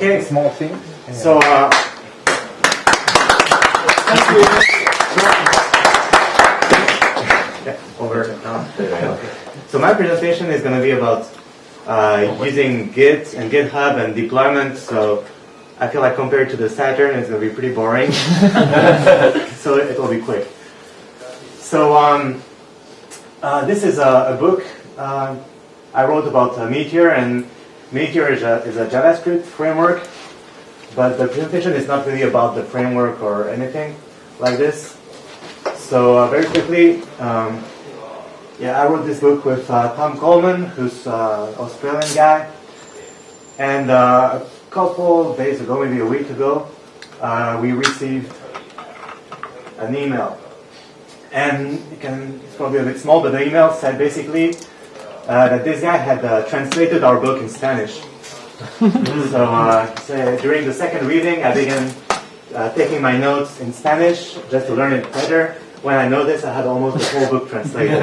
Okay. Small thing. So, thank you. Yeah, over now. So my presentation is going to be about using Git and GitHub and deployment. So I feel like compared to the Saturn, it's going to be pretty boring. So it will be quick. So this is a book I wrote about Meteor, and Meteor is a JavaScript framework, but the presentation is not really about the framework or anything like this. So very quickly, I wrote this book with Tom Coleman, who's an Australian guy, and a couple days ago, maybe a week ago, we received an email. And it's probably a bit small, but the email said basically that this guy had translated our book in Spanish. So during the second reading, I began taking my notes in Spanish just to learn it better. When I noticed, I had almost the whole book translated.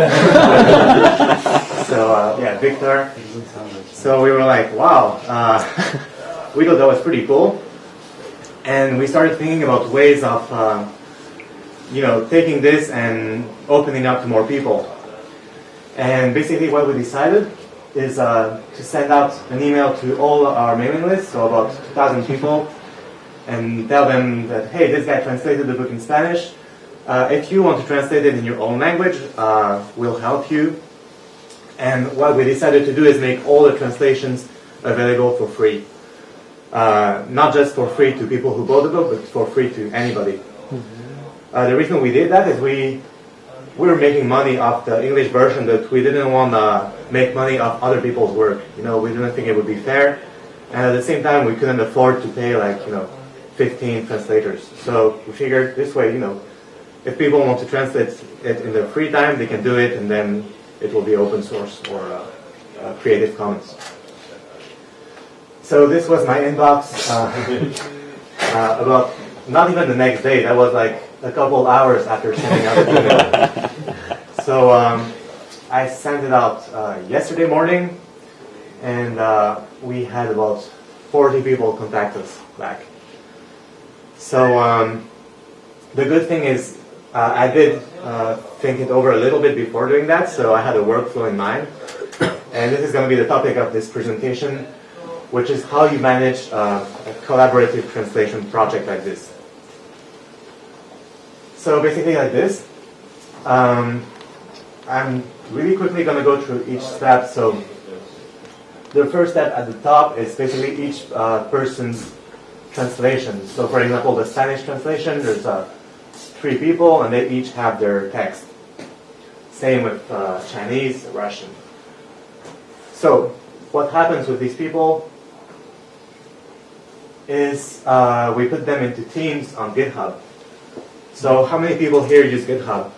So Victor. So we were like, wow. We thought that was pretty cool. And we started thinking about ways of taking this and opening up to more people. And basically what we decided is to send out an email to all our mailing lists, so about 2,000 people, and tell them that, hey, this guy translated the book in Spanish. If you want to translate it in your own language, we'll help you. And what we decided to do is make all the translations available for free. Not just for free to people who bought the book, but for free to anybody. The reason we did that is we were making money off the English version, but we didn't want to make money off other people's work. We didn't think it would be fair, and at the same time, we couldn't afford to pay 15 translators. So we figured this way, if people want to translate it in their free time, they can do it, and then it will be open source or Creative Commons. So this was my inbox about not even the next day. That was like a couple hours after sending out the email. So I sent it out yesterday morning, and we had about 40 people contact us back. So the good thing is I did think it over a little bit before doing that, so I had a workflow in mind. And this is going to be the topic of this presentation, which is how you manage a collaborative translation project like this. So basically like this. I'm really quickly going to go through each step. So the first step at the top is basically each person's translation. So for example, the Spanish translation, there's 3 people, and they each have their text. Same with Chinese, Russian. So what happens with these people is we put them into teams on GitHub. So how many people here use GitHub?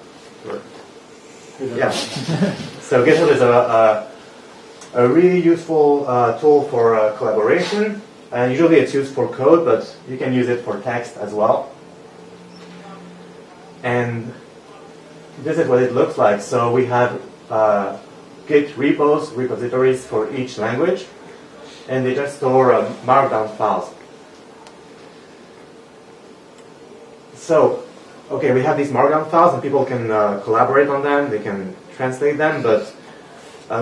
Yeah. So GitHub is a really useful tool for collaboration. And usually it's used for code, but you can use it for text as well. And this is what it looks like. So we have Git repositories for each language, and they just store markdown files. So, okay, we have these markdown files, and people can collaborate on them. They can translate them, but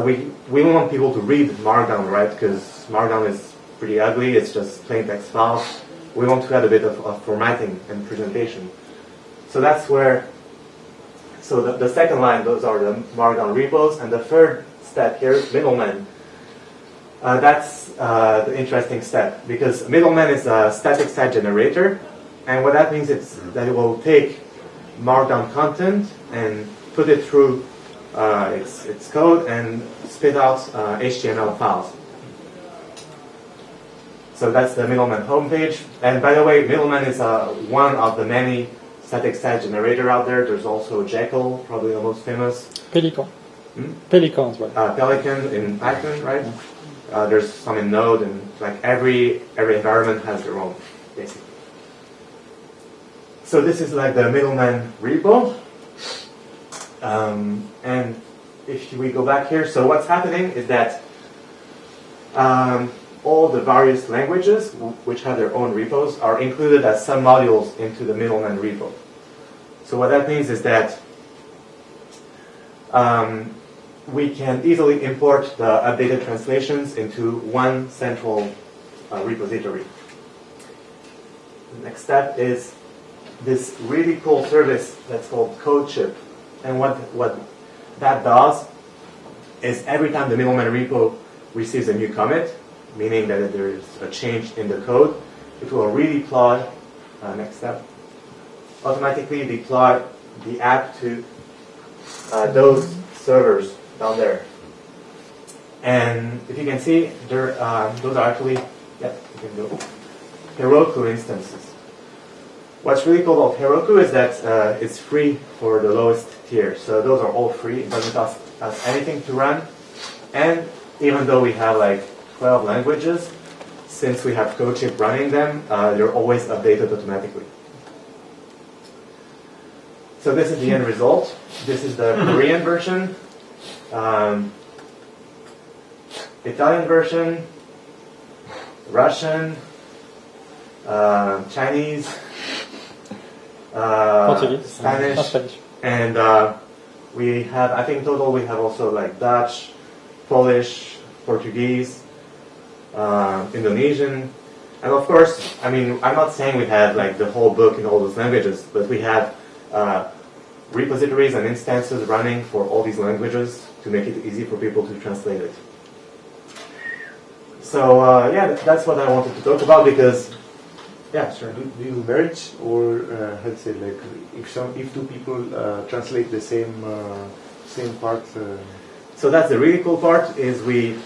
we don't want people to read Markdown, right? Because Markdown is pretty ugly. It's just plain text files. We want to add a bit of formatting and presentation. So that's where. So the second line, those are the Markdown repos, and the third step here, middleman. That's the interesting step, because middleman is a static site generator, and what that means is that it will take Markdown content and put it through its code and spit out HTML files. So that's the middleman homepage. And by the way, middleman is one of the many static site generator out there. There's also Jekyll, probably the most famous. Pelican. Pelican as well. Pelican in Python, right? There's some in Node, and like every environment has their own, basically. So this is like the middleman repo. And if we go back here, so what's happening is that all all the various languages, which have their own repos, are included as submodules into the middleman repo. So what that means is that we can easily import the updated translations into one central repository. The next step is this really cool service that's called CodeShip. And what that does is every time the middleman repo receives a new commit, meaning that there is a change in the code, it will redeploy, next step, automatically deploy the app to those servers down there. And if you can see, those are actually, yeah, you can go, Heroku instances. What's really cool about Heroku is that it's free for the lowest tier. So those are all free. It doesn't cost us anything to run. And even though we have like 12 languages, since we have CodeShip running them, they're always updated automatically. So this is the end result. This is the Korean version, Italian version, Russian, Chinese, Spanish, and we have, I think total we have also like Dutch, Polish, Portuguese, Indonesian, and of course, I mean, I'm not saying we have like the whole book in all those languages, but we have repositories and instances running for all these languages to make it easy for people to translate it. So yeah, that's what I wanted to talk about because, yeah, sure. Do you merge or how to say, like if two people translate the same part? So that's the really cool part is we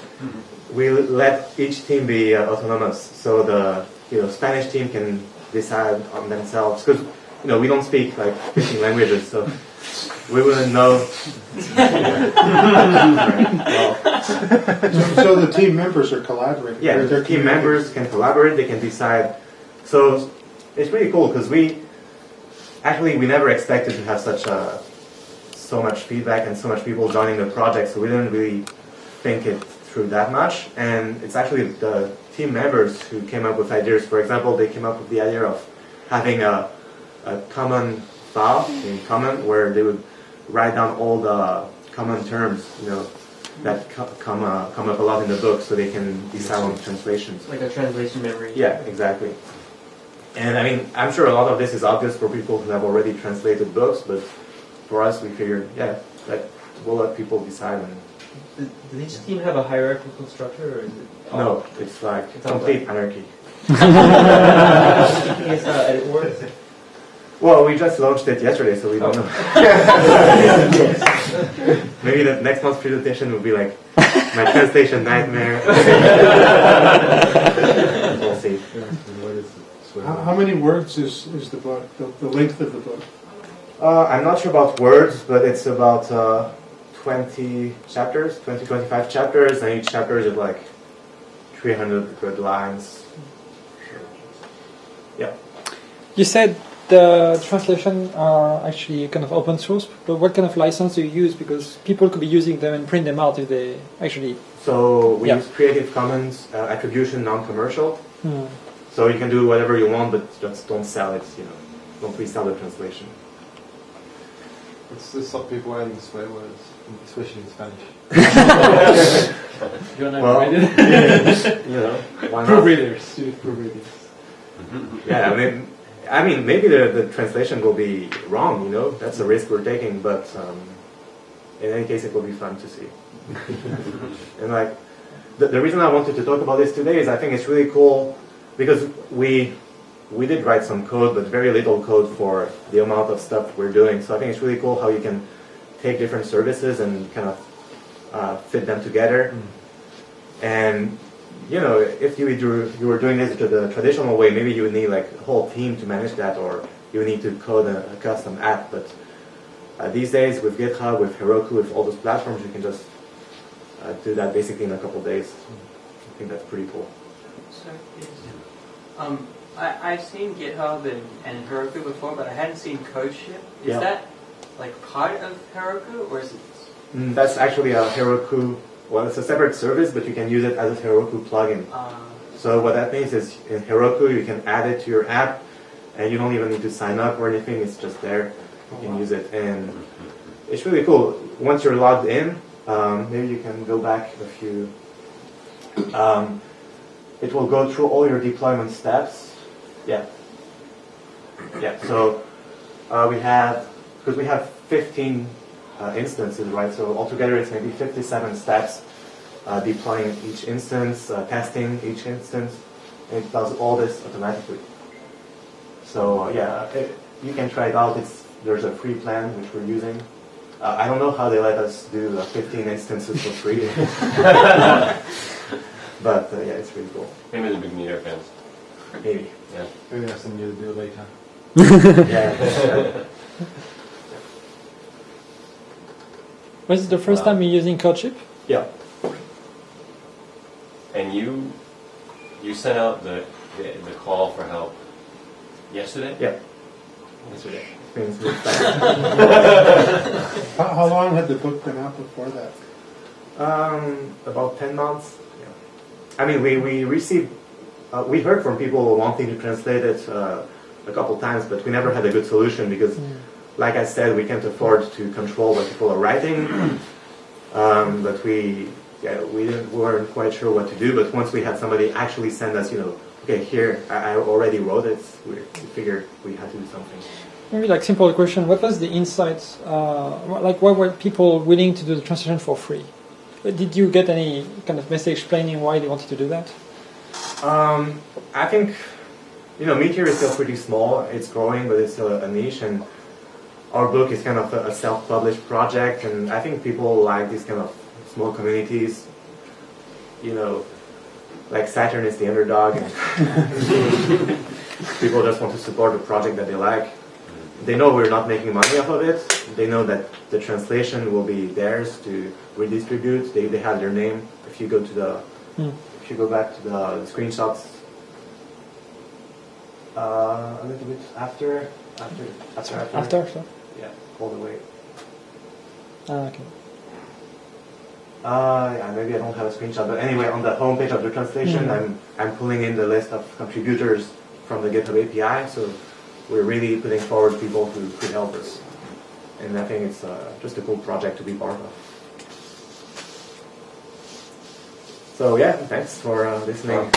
let each team be autonomous. So the Spanish team can decide on themselves because we don't speak like 15 languages, so we wouldn't know. So the team members are collaborating. Yeah, their team members can collaborate. They can decide. So it's really cool because we never expected to have so much feedback and so much people joining the project. So we didn't really think it through that much. And it's actually the team members who came up with ideas. For example, they came up with the idea of having a common file in common where they would write down all the common terms, that come up a lot in the book, so they can decide on translations. Like a translation memory. Yeah, exactly. And I mean, I'm sure a lot of this is obvious for people who have already translated books, but for us, we figured, yeah, that we'll let people decide. Does each team have a hierarchical structure, or is it? No, it's like complete anarchy. Is it works? Well, we just launched it yesterday, so we don't know. Maybe the next month's presentation will be like my translation nightmare. We'll see. How many words is the book, the length of the book? I'm not sure about words, but it's about 20 chapters, 25 chapters, and each chapter is like 300 good lines. Yeah. You said the translation are actually kind of open source, but what kind of license do you use? Because people could be using them and print them out if they actually... So we use Creative Commons attribution non-commercial. So you can do whatever you want, but just don't sell it, Don't resell the translation. Let's stop people adding swear words, especially in Spanish. You want to Well, read it? Why not? Proofreaders. Yeah, I mean, maybe the translation will be wrong, That's a risk we're taking, but in any case, it will be fun to see. And like, the reason I wanted to talk about this today is I think it's really cool because we did write some code, but very little code for the amount of stuff we're doing. So I think it's really cool how you can take different services and kind of fit them together. And if you were doing this the traditional way, maybe you would need like a whole team to manage that, or you would need to code a custom app. But these days, with GitHub, with Heroku, with all those platforms, you can just do that basically in a couple days. I think that's pretty cool. I've seen GitHub and Heroku before, but I hadn't seen CodeShip. Is that like part of Heroku, or is it? That's actually a Heroku well, it's a separate service, but you can use it as a Heroku plugin. So what that means is in Heroku, you can add it to your app, and you don't even need to sign up or anything. It's just there. You can use it, and it's really cool. Once you're logged in, maybe you can go back a few. It will go through all your deployment steps. Yeah. So because we have 15 instances, right? So altogether, it's maybe 57 steps. Deploying each instance, testing each instance, and it does all this automatically. So you can try it out. There's a free plan which we're using. I don't know how they let us do 15 instances for free, but it's really cool. Maybe the big Meteor fans. Maybe. Yeah. Maybe I'll send you the bill later. Yeah. Was it the first time you're using CodeShip? Yeah. And you sent out the call for help yesterday? Yeah. Yesterday. Things move How long had the book been out before that? About 10 months. Yeah. I mean, we received, we heard from people wanting to translate it a couple times, but we never had a good solution because, like I said, we can't afford to control what people are writing. But we weren't quite sure what to do. But once we had somebody actually send us, okay, here, I already wrote it, we figured we had to do something. Maybe like simple question, what was the insights, why were people willing to do the translation for free? Did you get any kind of message explaining why they wanted to do that? I think, Meteor is still pretty small, it's growing, but it's still a niche, and our book is kind of a self-published project, and I think people like these kind of small communities, like Saturn is the underdog, and people just want to support a project that they like. They know we're not making money off of it. They know that the translation will be theirs to redistribute. They have their name. If you go back to the screenshots, a little bit after, So? yeah, all the way. Okay. Maybe I don't have a screenshot, but anyway, on the homepage of the translation, I'm pulling in the list of contributors from the GitHub API. So we're really putting forward people who could help us, and I think it's just a cool project to be part of. So yeah, thanks for listening.